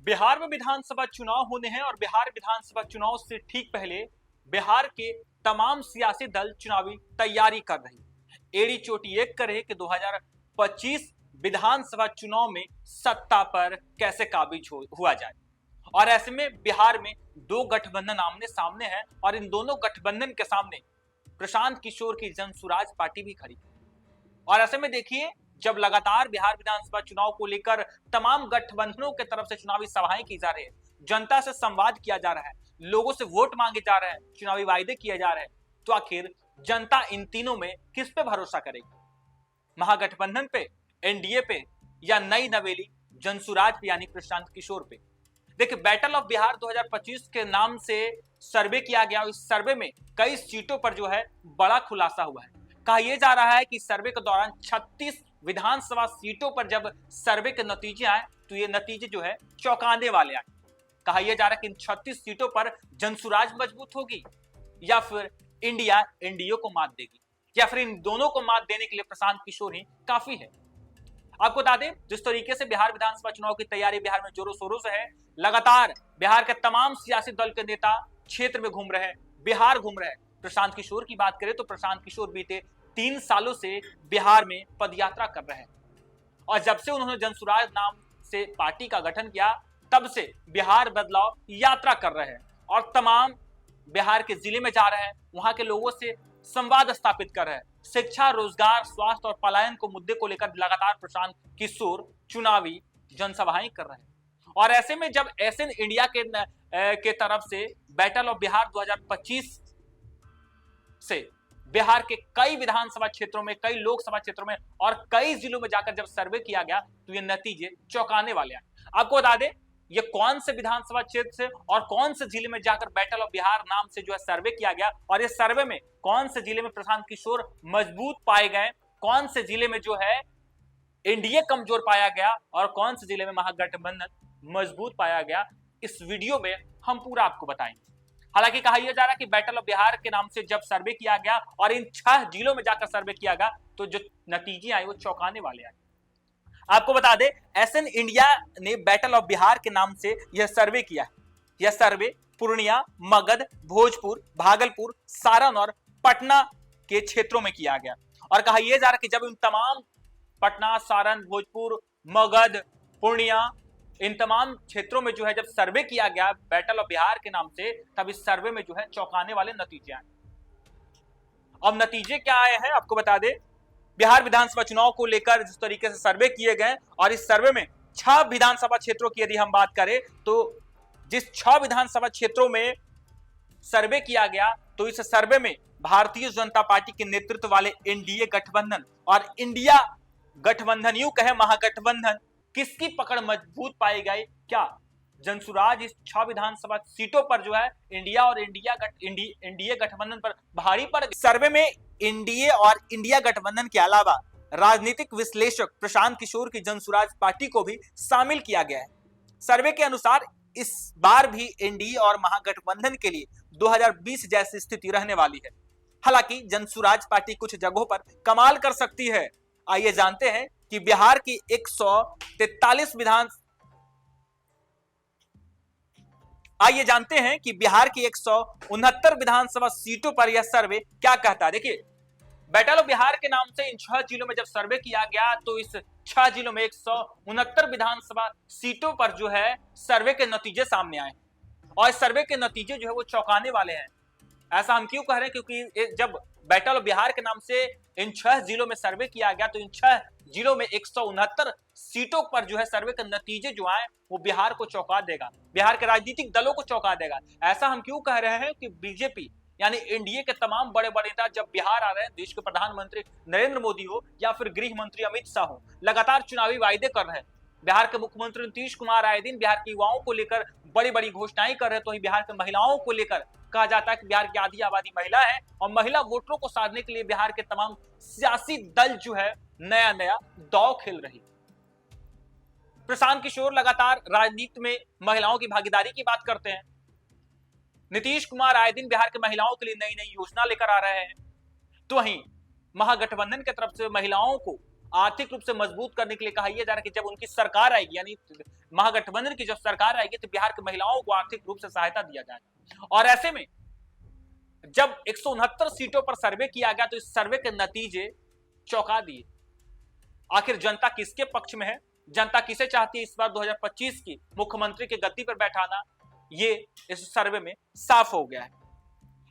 बिहार में विधानसभा चुनाव होने हैं और बिहार विधानसभा चुनाव से ठीक पहले बिहार के तमाम सियासी दल चुनावी तैयारी कर रही है। एड़ी चोटी एक करे कि 2025 विधानसभा चुनाव में सत्ता पर कैसे काबिज हुआ जाए। और ऐसे में बिहार में दो गठबंधन आमने सामने हैं और इन दोनों गठबंधन के सामने प्रशांत किशोर की जनसुराज पार्टी भी खड़ी है। और ऐसे में देखिए, जब लगातार बिहार विधानसभा चुनाव को लेकर तमाम गठबंधनों के तरफ से चुनावी सभाएं की जा रही है, जनता से संवाद किया जा रहा है, लोगों से वोट मांगे जा रहे हैं, चुनावी वायदे किए जा रहे हैं, तो आखिर जनता इन तीनों में किस पे भरोसा करेगी? महागठबंधन पे, एनडीए पे, या नई नवेली जनसुराज पे यानी प्रशांत किशोर पे? देखिए, बैटल ऑफ बिहार 2025 के नाम से सर्वे किया गया और इस सर्वे में कई सीटों पर जो है बड़ा खुलासा हुआ है। कहा यह जा रहा है कि सर्वे के दौरान 36 विधानसभा सीटों पर जब सर्वे के नतीजे आए तो ये नतीजे जो है चौंकाने वाले आए। कहा यह जा रहा है कि इन 36 सीटों पर जनसुराज मजबूत होगी या फिर इंडिया एनडीए को मात देगी, या फिर इन दोनों को मात देने के लिए प्रशांत किशोर ही काफी है। आपको बता दें, जिस तरीके से बिहार विधानसभा चुनाव की तैयारी बिहार में जोरों शोरों से है, लगातार बिहार के तमाम सियासी दल के नेता क्षेत्र में घूम रहे हैं, बिहार घूम रहे हैं। प्रशांत किशोर की बात करें तो प्रशांत किशोर बीते 3 सालों से बिहार में पदयात्रा कर रहे हैं और जब से उन्होंने जनसुराज नाम से पार्टी का गठन किया तब से बिहार बदलाव यात्रा कर रहे हैं और तमाम बिहार के जिले में जा रहे हैं, वहां के लोगों से संवाद स्थापित कर रहे हैं। शिक्षा, रोजगार, स्वास्थ्य और पलायन को मुद्दे को लेकर लगातार प्रशांत किशोर चुनावी जनसभाएं कर रहे हैं। और ऐसे में जब एसएन इंडिया के तरफ से बैटल ऑफ बिहार 2025 से बिहार के कई विधानसभा क्षेत्रों में, कई लोकसभा क्षेत्रों में और कई जिलों में जाकर जब सर्वे किया गया तो ये नतीजे चौंकाने वाले हैं। आपको बता दें, ये कौन से विधानसभा क्षेत्र से और कौन से जिले में जाकर बैटल ऑफ बिहार नाम से जो है सर्वे किया गया और इस सर्वे में कौन से जिले में प्रशांत किशोर मजबूत पाए गए, कौन से जिले में जो है एनडीए कमजोर पाया गया और कौन से जिले में महागठबंधन मजबूत पाया गया, इस वीडियो में हम पूरा आपको बताएंगे। हालांकि कहा यह जा रहा है कि बैटल ऑफ बिहार के नाम से जब सर्वे किया गया और इन 6 जिलों में जाकर सर्वे किया गया तो जो नतीजे आए वो चौंकाने वाले आए। आपको बता दें, एसएन इंडिया ने बैटल ऑफ बिहार के नाम से यह सर्वे किया है। यह सर्वे पूर्णिया, मगध, भोजपुर, भागलपुर, सारण और पटना के क्षेत्रों में किया गया और कहा यह जा रहा है कि जब इन तमाम पटना, सारण, भोजपुर, मगध, पूर्णिया, इन तमाम क्षेत्रों में जो है जब सर्वे किया गया बैटल ऑफ बिहार के नाम से, तब इस सर्वे में जो है चौंकाने वाले नतीजे आए। अब नतीजे क्या आए हैं आपको बता दें, बिहार विधानसभा चुनाव को लेकर जिस तरीके से सर्वे किए गए और इस सर्वे में 6 विधानसभा क्षेत्रों की यदि हम बात करें तो जिस 6 विधानसभा क्षेत्रों में सर्वे किया गया तो इस सर्वे में भारतीय जनता पार्टी के नेतृत्व वाले एनडीए गठबंधन और इंडिया गठबंधन, यूं कहे महागठबंधन, किसकी पकड़ मजबूत पाई गई? क्या जनसुराज इस 6 विधानसभा सीटों पर जो है एनडीए गठबंधन पर भारी पड़ गई? सर्वे में एनडीए और इंडिया गठबंधन के अलावा राजनीतिक विश्लेषक प्रशांत किशोर की जनसुराज पार्टी को भी शामिल किया गया है। सर्वे के अनुसार इस बार भी एनडीए और महागठबंधन के लिए 2020 जैसी स्थिति रहने वाली है। हालांकि जनसुराज पार्टी कुछ जगहों पर कमाल कर सकती है। आइए जानते हैं कि बिहार की 143 विधानसभा सीटों पर यह सर्वे क्या कहता है। देखिए, बैटल ऑफ बिहार के नाम से इन 6 जिलों में जब सर्वे किया गया तो इस 6 जिलों में 169 विधानसभा सीटों पर जो है सर्वे के नतीजे सामने आए और सर्वे के नतीजे जो है वो चौंकाने वाले हैं। ऐसा हम क्यों कह रहे हैं? क्योंकि जब बैटल ऑफ बिहार के नाम से इन 6 जिलों में सर्वे किया गया तो इन 6 जिलों में 169 सीटों पर जो है सर्वे के नतीजे जो आए वो बिहार को चौंका देगा, बिहार के राजनीतिक दलों को चौंका देगा। ऐसा हम क्यों कह रहे हैं कि बीजेपी यानी एनडीए के तमाम बड़े बड़े नेता जब बिहार आ रहे हैं, देश के प्रधानमंत्री नरेंद्र मोदी हो या फिर गृह मंत्री अमित शाह हो, लगातार चुनावी वायदे कर रहे हैं। बिहार के मुख्यमंत्री नीतीश कुमार आए दिन बिहार के युवाओं को लेकर बड़ी बड़ी घोषणाएं कर रहे हैं, तो ही बिहार के महिलाओं को लेकर कहा जाता है कि बिहार की आधी आबादी महिला है और महिला वोटरों को साधने के लिए बिहार के तमाम सियासी दल जो है नया नया दांव खेल रही। प्रशांत किशोर लगातार राजनीति में महिलाओं की भागीदारी की बात करते हैं। नीतीश कुमार आए दिन बिहार के महिलाओं के लिए नई नई योजना लेकर आ रहे हैं। तो वहीं महागठबंधन की तरफ से महिलाओं को आर्थिक रूप से मजबूत करने के लिए कहा यह जा रहा है कि जब उनकी सरकार आएगी, यानी महागठबंधन की जब सरकार आएगी, तो बिहार के महिलाओं को आर्थिक रूप से सहायता दिया जाएगा। और ऐसे में जब 169 सीटों पर सर्वे किया गया तो इस सर्वे के नतीजे चौंका दिए। आखिर जनता किसके पक्ष में है, जनता किसे चाहती है इस बार 2025 की मुख्यमंत्री के गद्दी पर बैठाना, ये इस सर्वे में साफ हो गया है।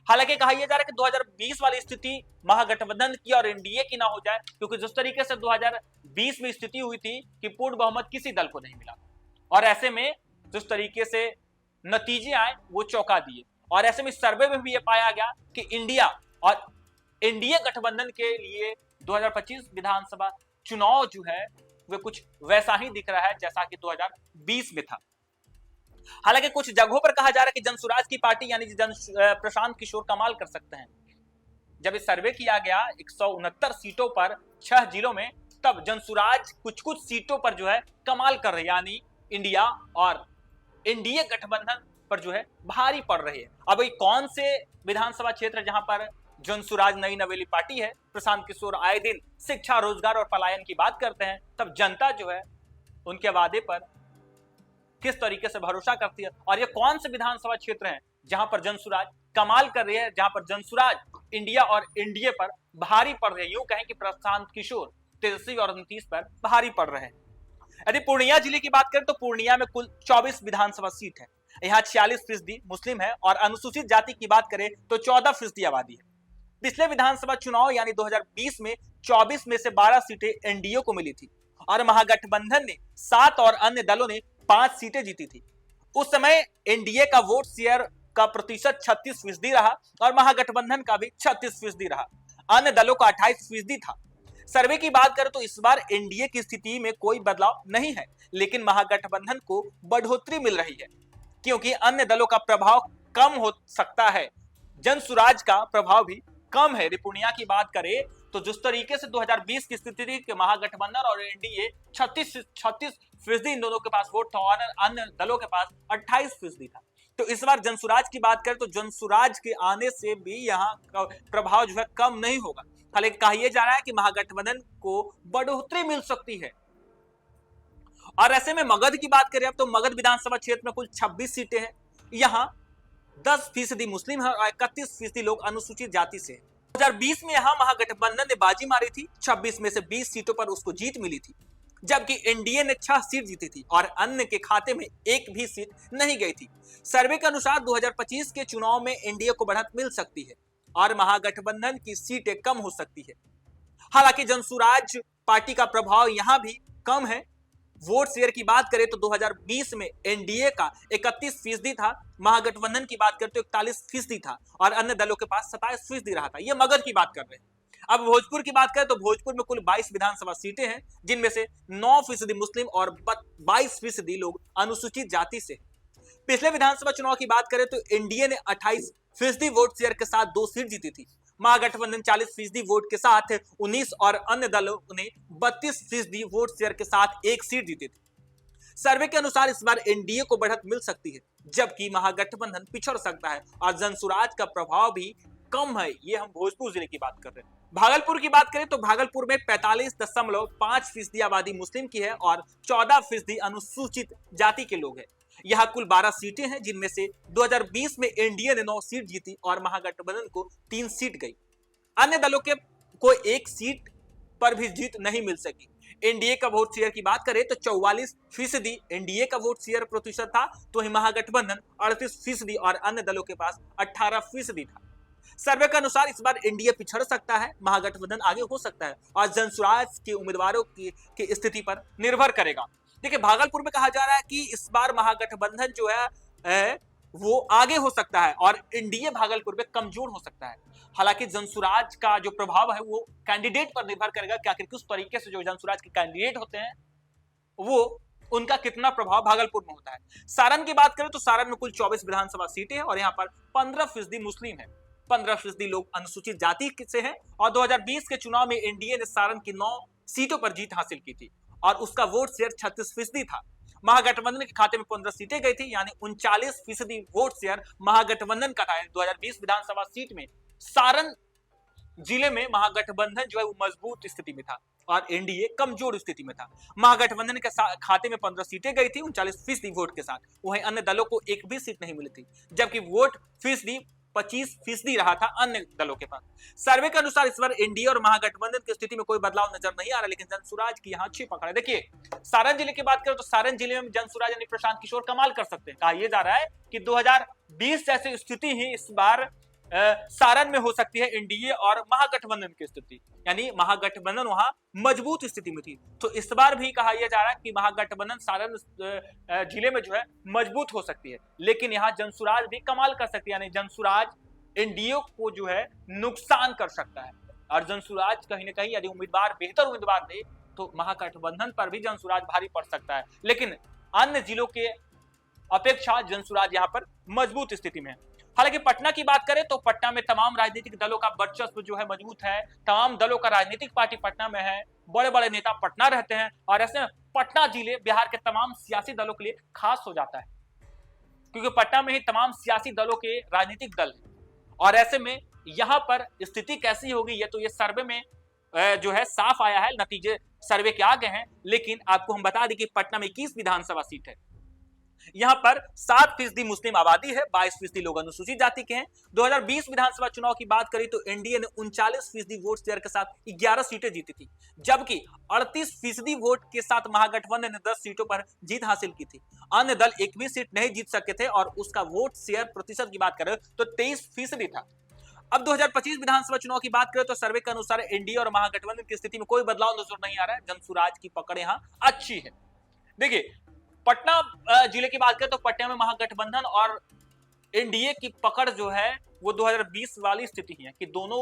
हालांकि कहा यह जा रहा है कि 2020 वाली स्थिति महागठबंधन की और एनडीए की ना हो जाए, क्योंकि जिस तरीके से 2020 में स्थिति हुई थी कि पूर्ण बहुमत किसी दल को नहीं मिला, और ऐसे में जिस तरीके से नतीजे आए वो चौंका दिए। और ऐसे में सर्वे में भी यह पाया गया कि इंडिया और एनडीए गठबंधन के लिए 2025 विधानसभा चुनाव जो है वे कुछ वैसा ही दिख रहा है जैसा कि 2020 में था। हालांकि कुछ जगहों पर कहा जा रहा है कि जनसुराज की पार्टी यानी प्रशांत किशोर कमाल कर सकते हैं। जब इस सर्वे किया गया 169 सीटों पर 6 जिलों में, तब जनसुराज कुछ कुछ सीटों पर जो है कमाल कर रही है, यानी इंडिया और एनडीए गठबंधन पर जो है भारी पड़ रही है। अब ये कौन से विधानसभा क्षेत्र जहां पर जनसुराज नई नवेली पार्टी है, प्रशांत किशोर आए दिन शिक्षा, रोजगार और पलायन की बात करते हैं, तब जनता जो है उनके वादे पर किस तरीके से भरोसा करती है। और ये कौन से विधानसभा क्षेत्र हैं जहां पर जनसुराज कमाल कर रही है, जहां पर जनसुराज इंडिया और एनडीए पर भारी पड़ रही है, यूं कहें कि प्रशांत किशोर, तेजस्वी और नीतीश पर भारी पड़ रहे हैं। यदि पूर्णिया जिले की बात करें तो पूर्णिया में कुल 24 विधानसभा सीट है। यहाँ 46% मुस्लिम है और अनुसूचित जाति की बात करें तो 14% आबादी है। पिछले विधानसभा चुनाव यानी 2020 में 24 में से 12 सीटें एनडीए को मिली थी और महागठबंधन ने 7 और अन्य दलों ने 5 सीटें जीती थी। उस समय एनडीए का वोट शेयर का प्रतिशत 36% रहा और महागठबंधन का भी 36% रहा। अन्य दलों का 28% था। सर्वे की बात करें तो इस बार एनडीए की स्थिति में कोई बदलाव नहीं है, लेकिन महागठबंधन को बढ़ोतरी मिल रही है क्योंकि अन्य दलों का प्रभाव कम हो सकता है। जनसुराज का प्रभाव भी कम है। पूर्णिया की बात करें तो जिस तरीके से 2020 की स्थिति थी कि महागठबंधन और एनडीए 36% इन दोनों के पास वोट था और अन्य दलों के पास 28% था। तो इस बार जनसुराज की बात करें तो जनसुराज के आने से भी यहाँ का प्रभाव जो है कम नहीं होगा। हालांकि कहा यह जा रहा है कि महागठबंधन को बढ़ोतरी मिल सकती है। और ऐसे में मगध की बात करें अब तो मगध विधानसभा क्षेत्र में कुल 26 सीटें हैं। यहाँ 10% मुस्लिम है और 31% लोग अनुसूचित जाति से हैं। 2020 में यहाँ महागठबंधन ने बाजी मारी थी, 26 में से 20 सीटों पर उसको जीत मिली थी, जबकि एनडीए ने 6 सीट जीती थी और अन्य के खाते में एक भी सीट नहीं गई थी। सर्वे के अनुसार 2025 के चुनाव में एनडीए को बढ़त मिल सकती है और महागठबंधन की सीटें कम हो सकती है। हालांकि जनसुराज पार्टी का प्रभाव यहां भी कम है। वोट शेयर की बात करें तो 2020 में एनडीए का 31% था, महागठबंधन की बात करें तो 41% था और अन्य दलों के पास 27% रहा था। ये मगध की बात कर रहे हैं। अब भोजपुर की बात करें तो भोजपुर में कुल 22 विधानसभा सीटें हैं, जिनमें से 9% मुस्लिम और 22% लोग अनुसूचित जाति से। पिछले विधानसभा चुनाव की बात करें तो एनडीए ने 28% वोट शेयर के साथ 2 सीट जीती थी। महागठबंधन 40% वोट के साथ 19 और अन्य दलों ने 32% वोट शेयर के साथ 1 सीट जीती थी। सर्वे के अनुसार इस बार एनडीए को बढ़त मिल सकती है, जबकि महागठबंधन पिछड़ सकता है और जनसुराज का प्रभाव भी कम है। ये हम भोजपुर जिले की बात कर रहे हैं। भागलपुर की बात करें तो भागलपुर में 45.5% आबादी मुस्लिम की है और 14% अनुसूचित जाति के लोग हैं। यहाँ कुल 12 सीटें हैं, जिनमें से 2020 में एनडीए ने 9 सीट जीती और महागठबंधन को 3 सीट गई। अन्य दलों के को 1 सीट पर भी जीत नहीं मिल सकी। एनडीए का वोट शेयर की बात करें तो 44% एनडीए का वोट शेयर प्रतिशत था, तो महागठबंधन 38% और अन्य दलों के पास 18% था। सर्वे के अनुसार इस बार एनडीए पिछड़ सकता है, महागठबंधन आगे हो सकता है और जनसुराज के उम्मीदवारों की स्थिति पर निर्भर करेगा। देखिए भागलपुर में कहा जा रहा है कि इस बार महागठबंधन जो है वो आगे हो सकता है और एनडीए भागलपुर में कमजोर हो सकता है। हालांकि जनसुराज का जो प्रभाव है वो कैंडिडेट पर निर्भर करेगा कि आखिर किस तरीके से जो जनसुराज के कैंडिडेट होते हैं वो उनका कितना प्रभाव भागलपुर में होता है। सारण की बात करें तो सारण में कुल 24 विधानसभा सीटें हैं और यहाँ पर 15% मुस्लिम है, 15% लोग अनुसूचित जाति से हैं और 2020 के चुनाव में एनडीए ने सारण की 9 सीटों पर जीत हासिल की थी और उसका वोट शेयर 36% था। महागठबंधन के खाते में 15 सीटें गई थी, यानी 39% वोट शेयर महागठबंधन का था। 2020 विधानसभा सीट में सारण जिले में महागठबंधन जो है वो मजबूत स्थिति में था और एनडीए कमजोर स्थिति में था। महागठबंधन के खाते में 15 सीटें गई थी 39% वोट के साथ। वहीं अन्य दलों को एक भी सीट नहीं मिली थी, जबकि वोट फीसदी 25% रहा था अन्य दलों के पास। सर्वे के अनुसार इस बार एनडीए और महागठबंधन की स्थिति में कोई बदलाव नजर नहीं आ रहा, लेकिन जनसुराज की यहाँ अच्छी पकड़ है। देखिए सारण जिले की बात करें तो सारण जिले में जनसुराज यानी प्रशांत किशोर कमाल कर सकते हैं। कहा यह जा रहा है कि 2020 जैसी स्थिति ही इस बार सारण में हो सकती है एनडीए और महागठबंधन की स्थिति, यानी महागठबंधन वहां मजबूत स्थिति में थी। तो इस बार भी कहा यह जा रहा है कि महागठबंधन सारण जिले में जो है मजबूत हो सकती है, लेकिन यहाँ जनसुराज भी कमाल कर सकती है, यानी जनसुराज एनडीए को जो है नुकसान कर सकता है। और जनसुराज कहीं ना कहीं यदि उम्मीदवार बेहतर उम्मीदवार दे तो महागठबंधन पर भी जनसुराज भारी पड़ सकता है, लेकिन अन्य जिलों के अपेक्षा जनसुराज यहाँ पर मजबूत स्थिति में है। हालांकि पटना की बात करें तो पटना में तमाम राजनीतिक दलों का वर्चस्व जो है मजबूत है। तमाम दलों का राजनीतिक पार्टी पटना में है, बड़े बड़े नेता पटना रहते हैं और ऐसे में पटना जिले बिहार के तमाम सियासी दलों के लिए खास हो जाता है, क्योंकि पटना में ही तमाम सियासी दलों के राजनीतिक दल हैं। और ऐसे में यहाँ पर स्थिति कैसी होगी ये तो ये सर्वे में जो है साफ आया है, नतीजे सर्वे के आ गए हैं। लेकिन आपको हम बता दें कि पटना में 21 विधानसभा सीट है। यहां पर 7% मुस्लिम आबादी है, 22% लोग अनुसूचित जाति के हैं। 2020 विधानसभा चुनाव की बात करें तो एनडीए ने 39% वोट शेयर के साथ 11 सीटें जीती थी, जबकि 38% वोट के साथ महागठबंधन ने 10 सीटों पर जीत हासिल की थी। अन्य दल एक भी सीट नहीं जीत सके थे और उसका वोट शेयर प्रतिशत की बात करें तो 23% था। अब 2025 विधानसभा चुनाव की बात करें तो सर्वे के अनुसार एनडीए और महागठबंधन की स्थिति में कोई बदलाव नजर नहीं आ रहा है। जनसुराज की पकड़ यहां अच्छी है। देखिए पटना जिले की बात करें तो पटना में महागठबंधन और एनडीए की पकड़ जो है वो 2020 वाली स्थिति है कि दोनों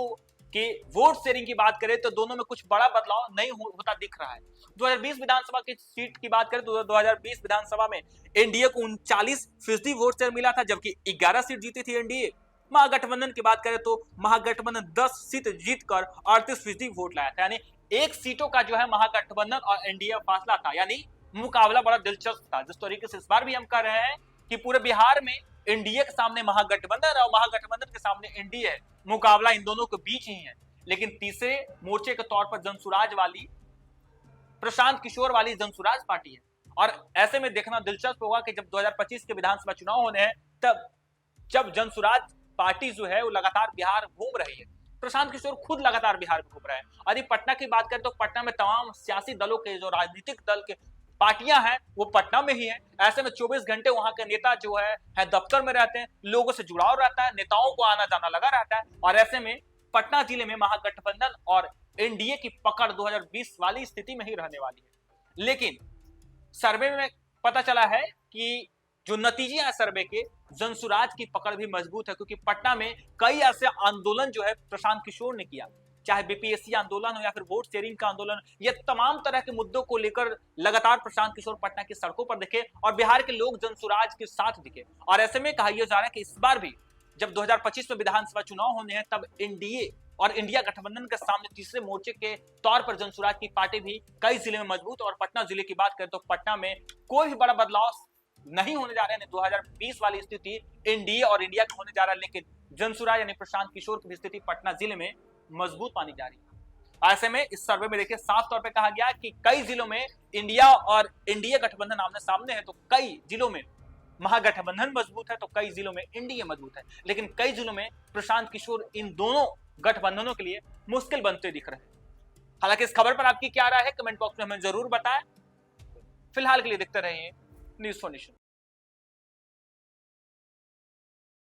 के वोट शेयरिंग की बात करें तो दोनों में कुछ बड़ा बदलाव नहीं होता दिख रहा है। 2020 विधानसभा की सीट की बात करें तो 2020 विधानसभा में एनडीए को 39% वोट शेयर मिला था, जबकि 11 सीट जीती थी एनडीए। महागठबंधन की बात करें तो महागठबंधन 10 सीट जीतकर 38% वोट लाया था, यानी 1 सीटों का जो है महागठबंधन और एनडीए फासला था, यानी मुकाबला बड़ा दिलचस्प था। जिस तरीके से इस बार भी हम कह रहे हैं कि पूरे बिहार में एनडीए के सामने महागठबंधन और महागठबंधन के सामने एनडीए है, मुकाबला इन दोनों के बीच ही है। लेकिन तीसरे मोर्चे के तौर पर जनसुराज वाली, प्रशांत किशोर वाली जनसुराज पार्टी है। और ऐसे में देखना दिलचस्प होगा कि जब 2025 के विधानसभा चुनाव होने हैं तब जब जनसुराज पार्टी जो है वो लगातार बिहार घूम रही है, प्रशांत किशोर खुद लगातार बिहार में घूम रहे हैं। यदि पटना की बात करें तो पटना में तमाम सियासी दलों के जो राजनीतिक दल के पार्टियां हैं वो पटना में ही है। ऐसे में 24 घंटे वहां के नेता जो है दफ्तर में रहते हैं, लोगों से जुड़ाव रहता है, नेताओं को आना जाना लगा रहता है। और ऐसे में पटना जिले में महागठबंधन और एनडीए की पकड़ 2020 वाली स्थिति में ही रहने वाली है। लेकिन सर्वे में पता चला है कि जो नतीजे हैं सर्वे के, जनसुराज की पकड़ भी मजबूत है, क्योंकि पटना में कई ऐसे आंदोलन जो है प्रशांत किशोर ने किया, चाहे बीपीएससी आंदोलन हो या फिर वोट शेयरिंग का आंदोलन, ये तमाम तरह के मुद्दों को लेकर लगातार प्रशांत किशोर पटना की सड़कों पर दिखे और बिहार के लोग जनसुराज के साथ दिखे। और ऐसे में कहा यह जा रहा है कि इस बार भी जब 2025 में विधानसभा चुनाव होने हैं तब एनडीए और इंडिया गठबंधन के सामने तीसरे मोर्चे के तौर पर जनसुराज की पार्टी भी कई जिले में मजबूत। और पटना जिले की बात करें तो पटना में कोई भी बड़ा बदलाव नहीं होने जा रहे हैं। 2020 वाली स्थिति एनडीए और इंडिया का होने जा रहा है, लेकिन जनसुराज यानी प्रशांत किशोर की स्थिति पटना जिले में मजबूत मानी जा रही है। ऐसे में इस सर्वे में देखिए साफ तौर पे कहा गया कि कई जिलों में इंडिया और एनडीए गठबंधन आमने सामने है, तो कई जिलों में महागठबंधन मजबूत है तो कई जिलों में एनडीए मजबूत है, लेकिन कई जिलों में प्रशांत किशोर इन दोनों गठबंधनों के लिए मुश्किल बनते दिख रहे हैं। हालांकि इस खबर पर आपकी क्या राय है कमेंट बॉक्स में हमें जरूर बताएं। फिलहाल के लिए देखते रहिए न्यूज़4नेशन।